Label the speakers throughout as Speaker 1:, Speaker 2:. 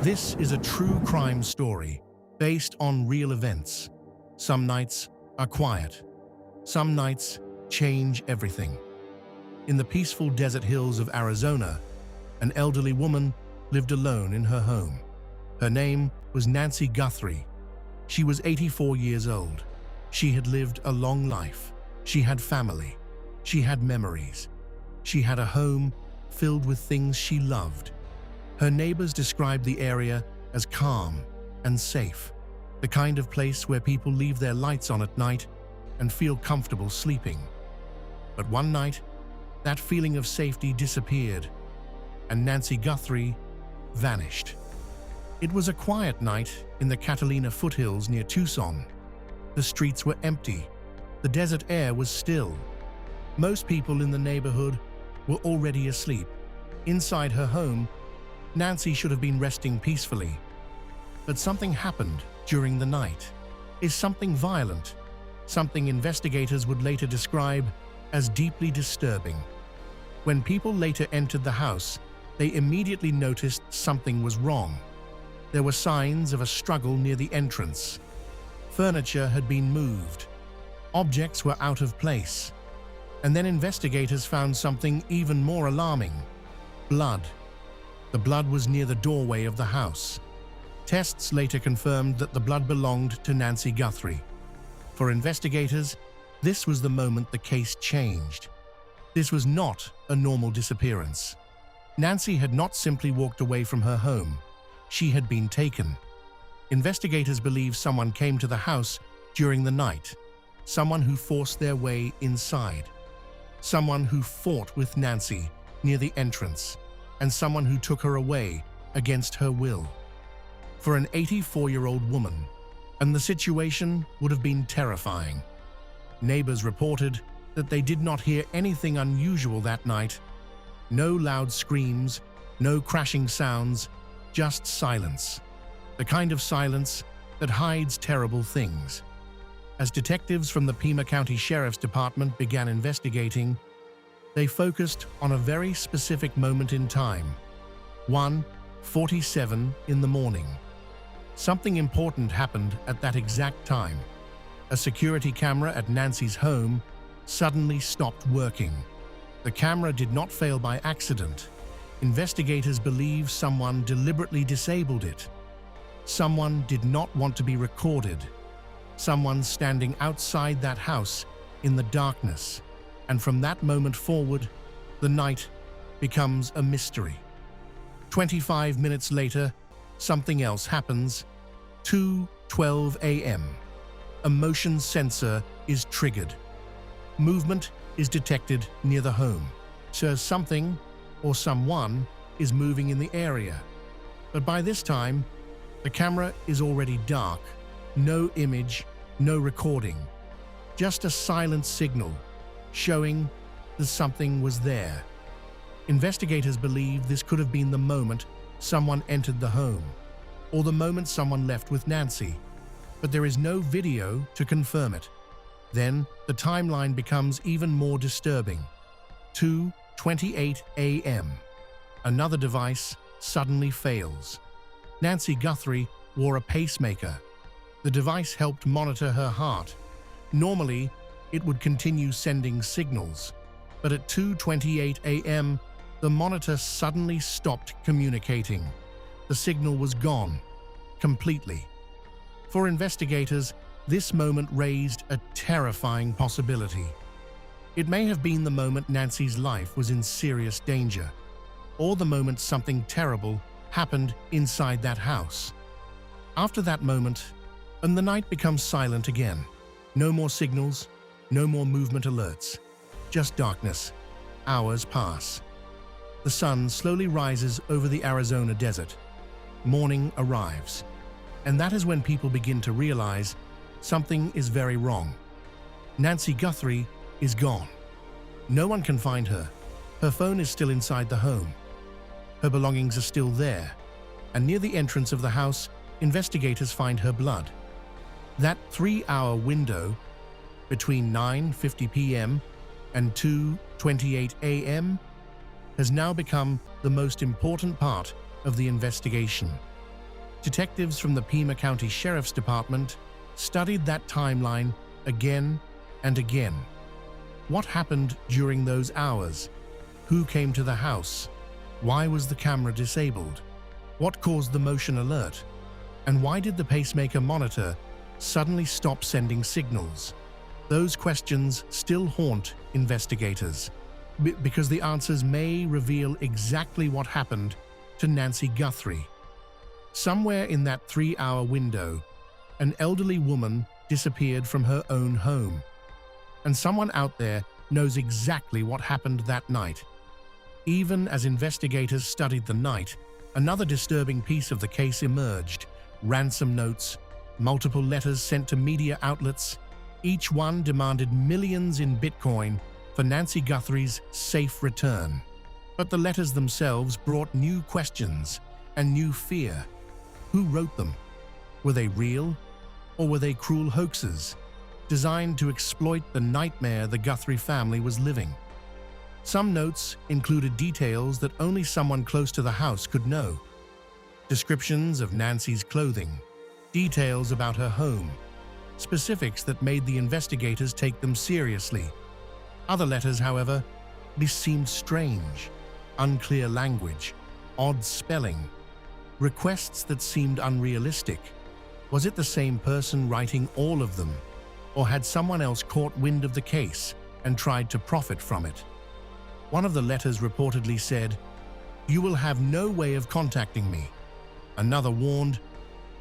Speaker 1: This is a true crime story based on real events. Some nights are quiet. Some nights change everything. In the peaceful desert hills of Arizona, an elderly woman lived alone in her home. Her name was Nancy Guthrie. She was 84 years old. She had lived a long life. She had family. She had memories. She had a home filled with things she loved. Her neighbors described the area as calm and safe, the kind of place where people leave their lights on at night and feel comfortable sleeping. But one night, that feeling of safety disappeared, and Nancy Guthrie vanished. It was a quiet night in the Catalina foothills near Tucson. The streets were empty. The desert air was still. Most people in the neighborhood were already asleep. Inside her home, Nancy should have been resting peacefully. But something happened during the night. Is something violent, something investigators would later describe as deeply disturbing. When people later entered the house, they immediately noticed something was wrong. There were signs of a struggle near the entrance. Furniture had been moved. Objects were out of place. And then investigators found something even more alarming: blood. The blood was near the doorway of the house. Tests later confirmed that the blood belonged to Nancy Guthrie. For investigators, this was the moment the case changed. This was not a normal disappearance. Nancy had not simply walked away from her home. She had been taken. Investigators believe someone came to the house during the night, someone who forced their way inside, someone who fought with Nancy near the entrance, and someone who took her away against her will. For an 84-year-old woman, and the situation would have been terrifying. Neighbors reported that they did not hear anything unusual that night. No loud screams, no crashing sounds, just silence. The kind of silence that hides terrible things. As detectives from the Pima County Sheriff's Department began investigating, they focused on a very specific moment in time, 1:47 in the morning. Something important happened at that exact time. A security camera at Nancy's home suddenly stopped working. The camera did not fail by accident. Investigators believe someone deliberately disabled it. Someone did not want to be recorded. Someone standing outside that house in the darkness. And from that moment forward, the night becomes a mystery. 25 minutes later, something else happens. 2:12 a.m. A motion sensor is triggered. Movement is detected near the home. So something or someone is moving in the area. But by this time, the camera is already dark. No image, no recording. Just a silent signal showing that something was there. Investigators believe this could have been the moment someone entered the home, or the moment someone left with Nancy, but there is no video to confirm it. Then the timeline becomes even more disturbing. 2:28 a.m. Another device suddenly fails. Nancy Guthrie wore a pacemaker. The device helped monitor her heart. Normally, it would continue sending signals, but at 2:28 a.m., the monitor suddenly stopped communicating. The signal was gone, completely. For investigators, this moment raised a terrifying possibility. It may have been the moment Nancy's life was in serious danger, or the moment something terrible happened inside that house. After that moment, and the night becomes silent again. No more signals, no more movement alerts, just darkness. Hours pass. The sun slowly rises over the Arizona desert. Morning arrives. And that is when people begin to realize something is very wrong. Nancy Guthrie is gone. No one can find her. Her phone is still inside the home. Her belongings are still there. And near the entrance of the house, investigators find her blood. That 3-hour window between 9:50 p.m. and 2:28 a.m. has now become the most important part of the investigation. Detectives from the Pima County Sheriff's Department studied that timeline again and again. What happened during those hours? Who came to the house? Why was the camera disabled? What caused the motion alert? And why did the pacemaker monitor suddenly stop sending signals? Those questions still haunt investigators, because the answers may reveal exactly what happened to Nancy Guthrie. Somewhere in that 3-hour window, an elderly woman disappeared from her own home. And someone out there knows exactly what happened that night. Even as investigators studied the night, another disturbing piece of the case emerged: ransom notes, multiple letters sent to media outlets. Each one demanded millions in Bitcoin for Nancy Guthrie's safe return. But the letters themselves brought new questions and new fear. Who wrote them? Were they real? Or were they cruel hoaxes designed to exploit the nightmare the Guthrie family was living? Some notes included details that only someone close to the house could know. Descriptions of Nancy's clothing, details about her home, specifics that made the investigators take them seriously. Other letters, however, this seemed strange: unclear language, odd spelling, requests that seemed unrealistic. Was it the same person writing all of them, or had someone else caught wind of the case and tried to profit from it? One of the letters reportedly said, "You will have no way of contacting me." Another warned,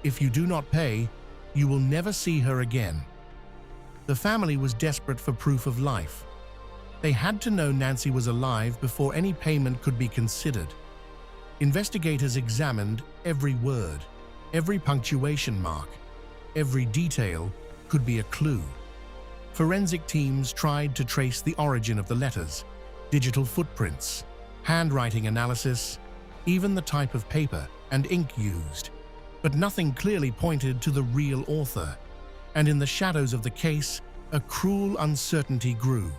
Speaker 1: "If you do not pay, you will never see her again." The family was desperate for proof of life. They had to know Nancy was alive before any payment could be considered. Investigators examined every word, every punctuation mark, every detail could be a clue. Forensic teams tried to trace the origin of the letters, digital footprints, handwriting analysis, even the type of paper and ink used. But nothing clearly pointed to the real author, and in the shadows of the case, a cruel uncertainty grew.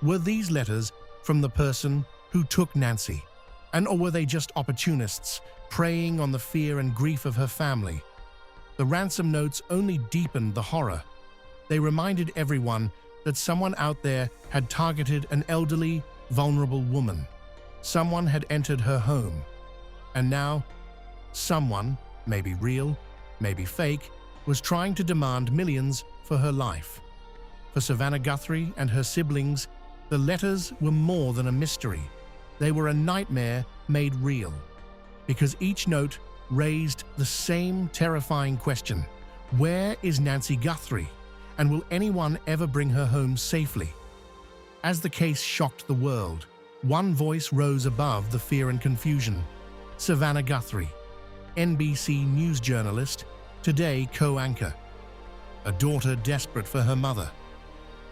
Speaker 1: Were these letters from the person who took Nancy? Or were they just opportunists preying on the fear and grief of her family? The ransom notes only deepened the horror. They reminded everyone that someone out there had targeted an elderly, vulnerable woman. Someone had entered her home. And now, someone, maybe real, maybe fake, was trying to demand millions for her life. For Savannah Guthrie and her siblings, the letters were more than a mystery. They were a nightmare made real, because each note raised the same terrifying question: where is Nancy Guthrie, and will anyone ever bring her home safely? As the case shocked the world, one voice rose above the fear and confusion: Savannah Guthrie, NBC News journalist, today co-anchor. A daughter desperate for her mother.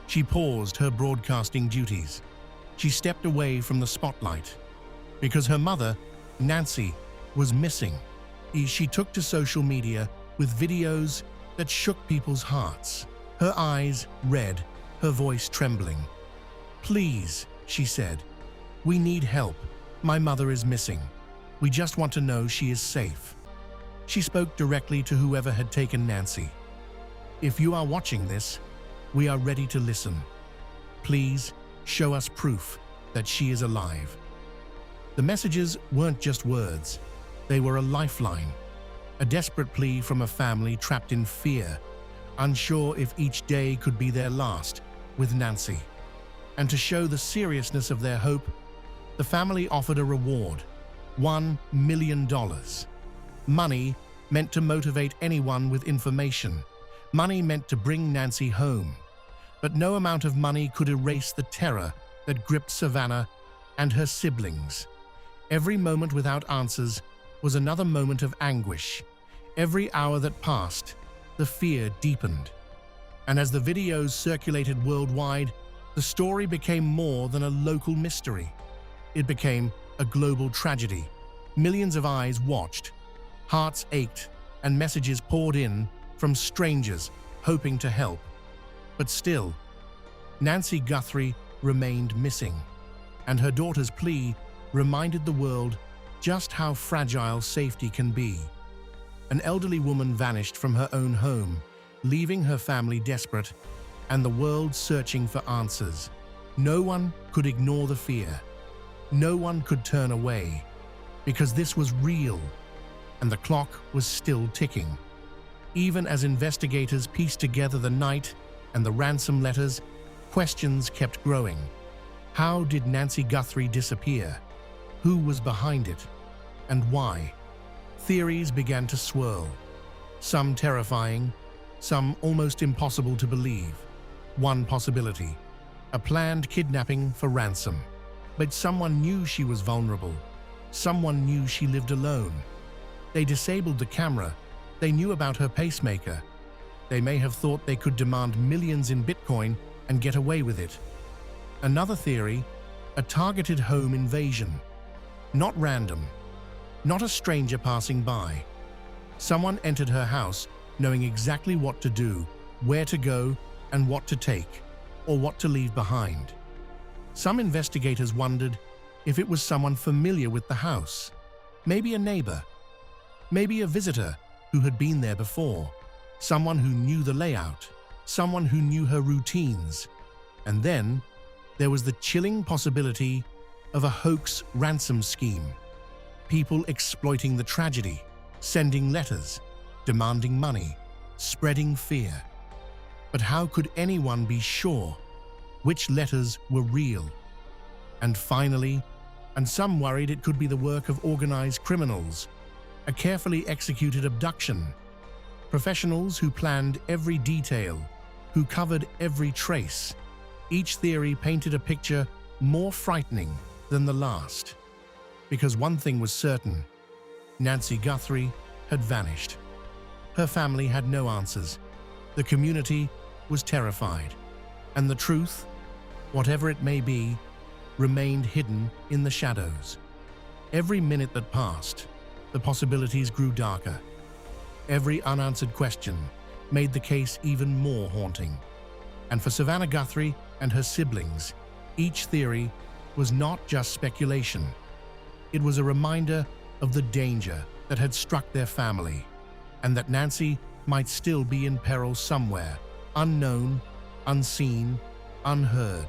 Speaker 1: She paused her broadcasting duties. She stepped away from the spotlight. Because her mother, Nancy, was missing. She took to social media with videos that shook people's hearts. Her eyes red, her voice trembling. "Please," she said, "we need help. My mother is missing. We just want to know she is safe." She spoke directly to whoever had taken Nancy. "If you are watching this, we are ready to listen. Please show us proof that she is alive." The messages weren't just words. They were a lifeline, a desperate plea from a family trapped in fear, unsure if each day could be their last with Nancy. And to show the seriousness of their hope, the family offered a reward: $1 million. Money meant to motivate anyone with information. Money meant to bring Nancy home. But no amount of money could erase the terror that gripped Savannah and her siblings. Every moment without answers was another moment of anguish. Every hour that passed, the fear deepened. And as the videos circulated worldwide, the story became more than a local mystery. It became a global tragedy. Millions of eyes watched, hearts ached, and messages poured in from strangers hoping to help. But still, Nancy Guthrie remained missing, and her daughter's plea reminded the world just how fragile safety can be. An elderly woman vanished from her own home, leaving her family desperate and the world searching for answers. No one could ignore the fear. No one could turn away, because this was real, and the clock was still ticking. Even as investigators pieced together the night and the ransom letters, questions kept growing. How did Nancy Guthrie disappear? Who was behind it? And why? Theories began to swirl, some terrifying, some almost impossible to believe. One possibility: a planned kidnapping for ransom. But someone knew she was vulnerable. Someone knew she lived alone. They disabled the camera. They knew about her pacemaker. They may have thought they could demand millions in Bitcoin and get away with it. Another theory: a targeted home invasion. Not random. Not a stranger passing by. Someone entered her house knowing exactly what to do, where to go, and what to take, or what to leave behind. Some investigators wondered if it was someone familiar with the house. Maybe a neighbor. Maybe a visitor who had been there before. Someone who knew the layout. Someone who knew her routines. And then there was the chilling possibility of a hoax ransom scheme. People exploiting the tragedy, sending letters, demanding money, spreading fear. But how could anyone be sure which letters were real? And finally, and some worried it could be the work of organized criminals, a carefully executed abduction. Professionals who planned every detail, who covered every trace. Each theory painted a picture more frightening than the last. Because one thing was certain: Nancy Guthrie had vanished. Her family had no answers. The community was terrified. And the truth, whatever it may be, remained hidden in the shadows. Every minute that passed, the possibilities grew darker. Every unanswered question made the case even more haunting. And for Savannah Guthrie and her siblings, each theory was not just speculation. It was a reminder of the danger that had struck their family, and that Nancy might still be in peril somewhere, unknown, unseen, unheard.